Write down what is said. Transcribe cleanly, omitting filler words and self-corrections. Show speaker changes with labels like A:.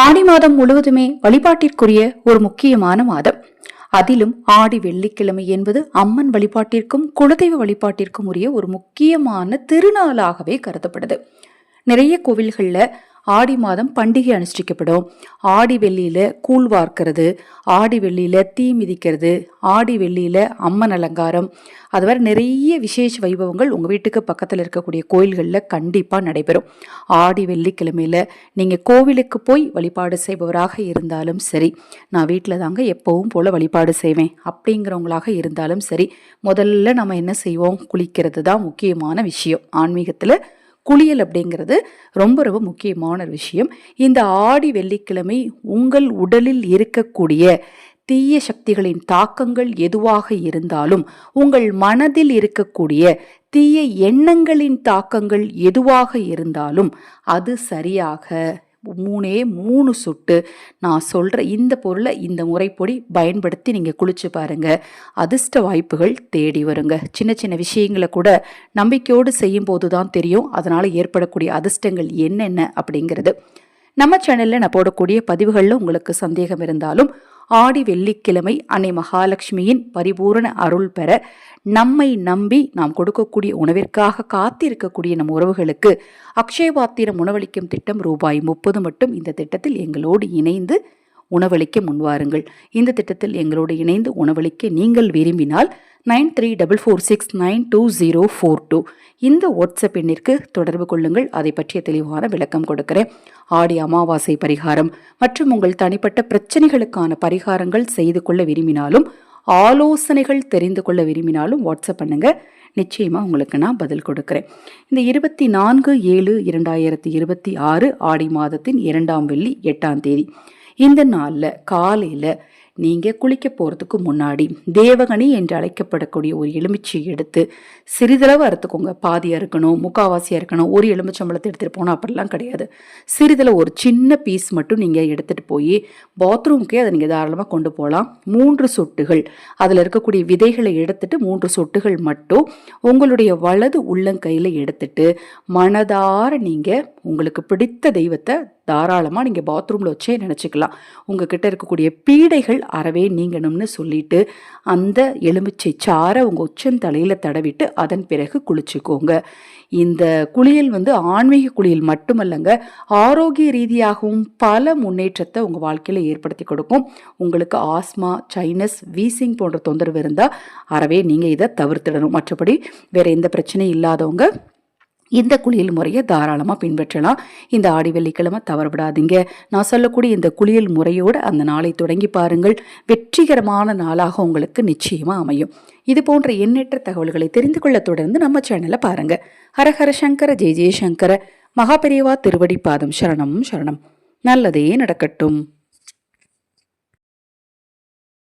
A: ஆடி மாதம் முழுவதுமே வழிபாட்டிற்குரிய ஒரு முக்கியமான மாதம். அதிலும் ஆடி வெள்ளிக்கிழமை என்பது அம்மன் வழிபாட்டிற்கும் குலதெய்வ வழிபாட்டிற்கும் உரிய ஒரு முக்கியமான திருநாளாகவே கருதப்படுது. நிறைய கோவில்கள்ல ஆடி மாதம் பண்டிகை அனுஷ்டிக்கப்படும். ஆடி வெள்ளியில கூழ் வார்க்கிறது, ஆடி வெள்ளியில தீ மிதிக்கிறது, ஆடி வெள்ளியில அம்மன் அலங்காரம், அது மாதிரி நிறைய விசேஷ வைபவங்கள் உங்க வீட்டுக்கு பக்கத்துல இருக்கக்கூடிய கோயில்கள்ல கண்டிப்பா நடைபெறும். ஆடி வெள்ளிக்கிழமையில நீங்க கோவிலுக்கு போய் வழிபாடு செய்பவராக இருந்தாலும் சரி, நான் வீட்டில் தாங்க எப்பவும் போல வழிபாடு செய்வேன் அப்படிங்கிறவங்களாக இருந்தாலும் சரி, முதல்ல நம்ம என்ன செய்வோம்? குளிக்கிறது தான் முக்கியமான விஷயம். ஆன்மீகத்துல குளியல் அப்படிங்கிறது ரொம்ப ரொம்ப முக்கியமான ஒரு விஷயம். இந்த ஆடி வெள்ளிக்கிழமை உங்கள் உடலில் இருக்கக்கூடிய தீய சக்திகளின் தாக்கங்கள் எதுவாக இருந்தாலும், உங்கள் மனதில் இருக்கக்கூடிய தீய எண்ணங்களின் தாக்கங்கள் எதுவாக இருந்தாலும், அது சரியாக 3 சொட்டு நான் சொல்ற இந்த பொருளை இந்த முறைப்படி பயன்படுத்தி நீங்க குளிச்சு பாருங்க. அதிர்ஷ்ட வாய்ப்புகள் தேடி வருங்க. சின்ன சின்ன விஷயங்களை கூட நம்பிக்கையோடு செய்யும் போதுதான் தெரியும் அதனால ஏற்படக்கூடிய அதிர்ஷ்டங்கள் என்னென்ன அப்படிங்கிறது. நம்ம சேனல்ல நான் போடக்கூடிய பதிவுகள்ல உங்களுக்கு சந்தேகம் இருந்தாலும், ஆடி வெள்ளிக்கிழமை அன்னை மகாலட்சுமியின் பரிபூரண அருள் பெற நம்மை நம்பி நாம் கொடுக்கக்கூடிய உணவிற்காக காத்திருக்கக்கூடிய நம் உறவுகளுக்கு அக்ஷயபாத்திரம் உணவளிக்கும் திட்டம் ரூபாய் 30 மட்டும். இந்த திட்டத்தில் எங்களோடு இணைந்து உணவளிக்க முன்வாருங்கள். இந்த திட்டத்தில் எங்களோடு இணைந்து உணவளிக்க நீங்கள் விரும்பினால் 9344692042 இந்த வாட்ஸ்அப் எண்ணிற்கு தொடர்பு கொள்ளுங்கள். அதை பற்றிய தெளிவான விளக்கம் கொடுக்கிறேன். ஆடி அமாவாசை பரிகாரம் மற்றும் உங்கள் தனிப்பட்ட பிரச்சனைகளுக்கான பரிகாரங்கள் செய்து கொள்ள விரும்பினாலும், ஆலோசனைகள் தெரிந்து கொள்ள விரும்பினாலும் வாட்ஸ்அப் பண்ணுங்க. நிச்சயமா உங்களுக்கு நான் பதில் கொடுக்கிறேன். இந்த 24/7/2026 ஆடி மாதத்தின் 2ஆம் வெள்ளி 8ஆம் தேதி இந்த நாளில் காலையில் நீங்கள் குளிக்க போகிறதுக்கு முன்னாடி தேவகனி என்று அழைக்கப்படக்கூடிய ஒரு எலுமிச்சை எடுத்து சிறிதளவு அறுத்துக்கோங்க. பாதியாக இருக்கணும், முக்காவாசியாக இருக்கணும், ஒரு எலுமிச்சம்பழத்தை எடுத்துகிட்டு போனால் அப்படிலாம் கிடையாது. சிறிதளவு ஒரு சின்ன பீஸ் மட்டும் நீங்கள் எடுத்துகிட்டு போய் பாத்ரூமுக்கே அதை நீங்கள் தாராளமாக கொண்டு போகலாம். 3 சொட்டுகள் அதில் இருக்கக்கூடிய விதைகளை எடுத்துட்டு 3 சொட்டுகள் மட்டும் உங்களுடைய வலது உள்ளங்கையில் எடுத்துட்டு மனதார நீங்கள் உங்களுக்கு பிடித்த தெய்வத்தை தாராளமாக நீங்கள் பாத்ரூமில் வச்சே நினச்சிக்கலாம். உங்ககிட்ட இருக்கக்கூடிய பீடைகள் அறவே நீங்கணும்னு சொல்லிட்டு அந்த எலுமிச்சை சாரை உங்கள் உச்சந்தலையில் தடவிட்டு அதன் பிறகு குளிச்சுக்கோங்க. இந்த குளியல் ஆன்மீக குளியல் மட்டுமல்லங்க, ஆரோக்கிய ரீதியாகவும் பல முன்னேற்றத்தை உங்கள் வாழ்க்கையில் ஏற்படுத்தி கொடுக்கும். உங்களுக்கு ஆஸ்மா, சைனஸ், வீசிங் போன்ற தொந்தரவு இருந்தால் அறவே நீங்கள் இதை தவிர்த்திடணும். மற்றபடி வேற எந்த பிரச்சனையும் இல்லாதவங்க இந்த குளியல் முறையை தாராளமாக பின்பற்றலாம். இந்த ஆடி வெள்ளிக்கிழமை தவறவிடாதீங்க. நான் சொல்லக்கூடிய இந்த குளியல் முறையோடு அந்த நாளை தொடங்கி பாருங்கள். வெற்றிகரமான நாளாக உங்களுக்கு நிச்சயமாக அமையும். இது போன்ற எண்ணற்ற தகவல்களை தெரிந்து கொள்ள தொடர்ந்து நம்ம சேனலை பாருங்க. ஹரஹர சங்கர ஜெய ஜெயசங்கர. மகாபெரிவா திருவடி பாதம் சரணம் சரணம். நல்லதே நடக்கட்டும்.